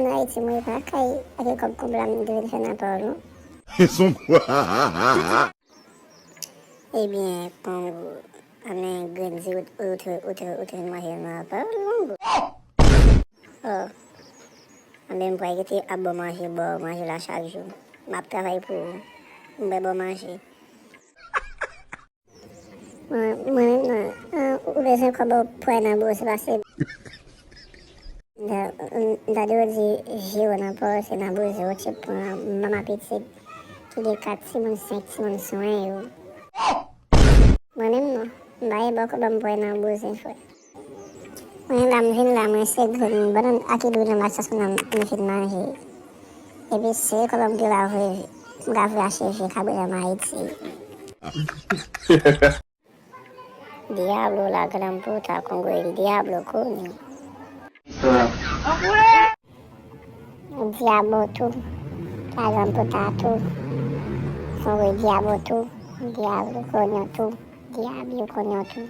Na iti mwen pa kay ake kop koublam de fè nan por nou. Son quoi? Ebyen, pon ane gren zi outre mwaje nan por nou. Oh, ane mwen pou ete abo manje la chak jou. Map travay pou mwen bon manje. Mwen nan, ou bezen kobo pou nan bo se pase. Da do di jiro nan por se nan bo ze oche pou mama pitit. Ki de 4, Simon 5, Simon 1 yo. Mwen men non, mbaye boko bam pou nan bo ze fwe. Mwen lam vin la mwen se gwen banan akidou nan maksas mwen fin manje. Epi se kobo mge la vwe a chefe kabwe la ma iti. Diablo la gran puta Congo el diablo coño. El diablo tú, la gran puta tú, Congo el diablo tú, diablo coño tú, diablo coño tú.